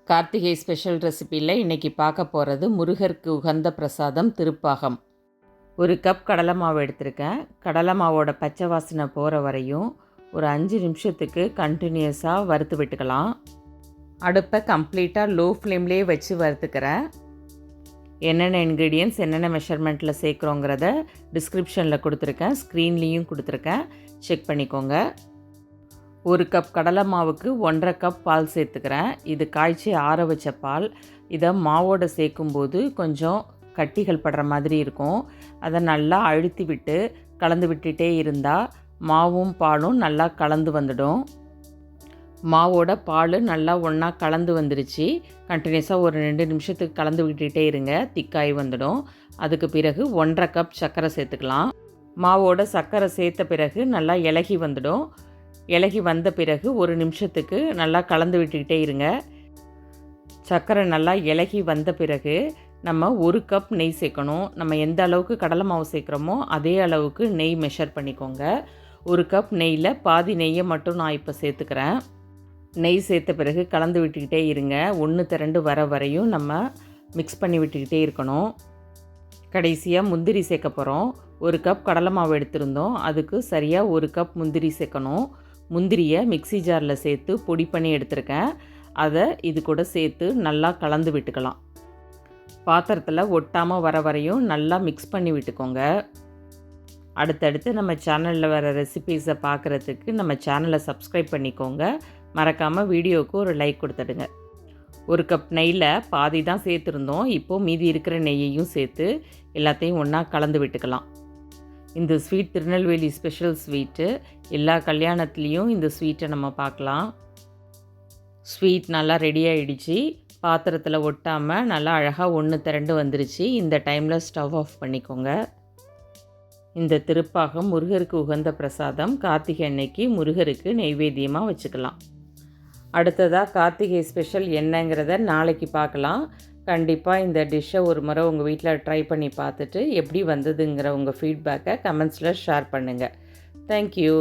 Karthigai special ரெசிப்பியில் இன்றைக்கி பார்க்க போகிறது முருகருக்கு உகந்த பிரசாதம் திருப்பாகம். ஒரு கப் கடலை மாவு எடுத்திருக்கேன். கடலை மாவோட பச்சை வாசனை போகிற வரையும் ஒரு 5 நிமிஷத்துக்கு கண்டினியூஸாக வறுத்து விட்டுக்கலாம். அடுப்பை கம்ப்ளீட்டாக லோ ஃப்ளேம்லேயே வச்சு வறுத்துக்கிறேன். என்னென்ன இன்க்ரீடியன்ட்ஸ் என்னென்ன மெஷர்மெண்ட்டில் சேர்க்குறோங்கிறத டிஸ்கிரிப்ஷனில் கொடுத்துருக்கேன், ஸ்க்ரீன்லேயும் கொடுத்துருக்கேன், செக் பண்ணிக்கோங்க. ஒரு கப் கடலை மாவுக்கு 1.5 கப் பால் சேர்த்துக்கிறேன். இது காய்ச்சி ஆற வச்ச பால். இதை மாவோடு சேர்க்கும்போது கொஞ்சம் கட்டிகள் படுற மாதிரி இருக்கும். அதை நல்லா அழுத்தி விட்டு கலந்து விட்டுட்டே இருந்தால் மாவும் பாலும் நல்லா கலந்து வந்துடும். மாவோட பால் நல்லா ஒன்றா கலந்து வந்துருச்சு. கண்டினியூஸாக ஒரு 2 நிமிஷத்துக்கு கலந்து விட்டுகிட்டே இருங்க, திக்காய் வந்துடும். அதுக்கு பிறகு 1.5 கப் சர்க்கரை சேர்த்துக்கலாம். மாவோட சர்க்கரை சேர்த்த பிறகு நல்லா இலகி வந்துடும். இலகி வந்த பிறகு ஒரு நிமிஷத்துக்கு நல்லா கலந்து விட்டுக்கிட்டே இருங்க. சர்க்கரை நல்லா இலகி வந்த பிறகு நம்ம 1 கப் நெய் சேர்க்கணும். நம்ம எந்த அளவுக்கு கடலை மாவு சேர்க்குறோமோ அதே அளவுக்கு நெய் மெஷர் பண்ணிக்கோங்க. 1 கப் நெய்யில் பாதி நெய்யை மட்டும் நான் இப்போ சேர்த்துக்கிறேன். நெய் சேர்த்த பிறகு கலந்து விட்டுக்கிட்டே இருங்க. 1 திரண்டு வர வரையும் நம்ம மிக்ஸ் பண்ணி விட்டுக்கிட்டே இருக்கணும். கடைசியாக முந்திரி சேர்க்க போகிறோம். 1 கப் கடலை மாவு எடுத்திருந்தோம், அதுக்கு சரியாக 1 கப் முந்திரி சேர்க்கணும். முந்திரியை மிக்ஸி ஜாரில் சேர்த்து பொடி பண்ணி எடுத்துருக்கேன். அதை இது கூட சேர்த்து நல்லா கலந்து விட்டுக்கலாம். பாத்திரத்தில் ஒட்டாமல் வர வரையும் நல்லா மிக்ஸ் பண்ணி விட்டுக்கோங்க. அடுத்தடுத்து நம்ம சேனலில் வர ரெசிபீஸை பார்க்குறதுக்கு நம்ம சேனலை சப்ஸ்கிரைப் பண்ணிக்கோங்க. மறக்காமல் வீடியோவுக்கு ஒரு லைக் கொடுத்துடுங்க. 1 கப் நெய்யில் பாதி தான் சேர்த்துருந்தோம். இப்போது மீதி இருக்கிற நெய்யையும் சேர்த்து எல்லாத்தையும் ஒன்றா கலந்து விட்டுக்கலாம். இந்த ஸ்வீட் திருநெல்வேலி ஸ்பெஷல் ஸ்வீட்டு. எல்லா கல்யாணத்துலேயும் இந்த ஸ்வீட்டை நம்ம பார்க்கலாம். ஸ்வீட் நல்லா ரெடி ஆகிடுச்சு. பாத்திரத்தில் ஒட்டாமல் நல்லா அழகாக 1 திரண்டு வந்துருச்சு. இந்த டைமில் ஸ்டவ் ஆஃப் பண்ணிக்கோங்க. இந்த திருப்பாகம் முருகருக்கு உகந்த பிரசாதம். கார்த்திகை அன்னைக்கு முருகருக்கு நெய்வேத்தியமாக வச்சுக்கலாம். அடுத்ததாக கார்த்திகை ஸ்பெஷல் என்னங்கிறத நாளைக்கு பார்க்கலாம். கண்டிப்பாக இந்த டிஷ்ஷை ஒரு முறை உங்கள் வீட்டில் ட்ரை பண்ணி பார்த்துட்டு எப்படி வந்ததுங்கிற உங்கள் ஃபீட்பேக்கை கமெண்ட்ஸில் ஷேர் பண்ணுங்கள். தேங்க்யூ.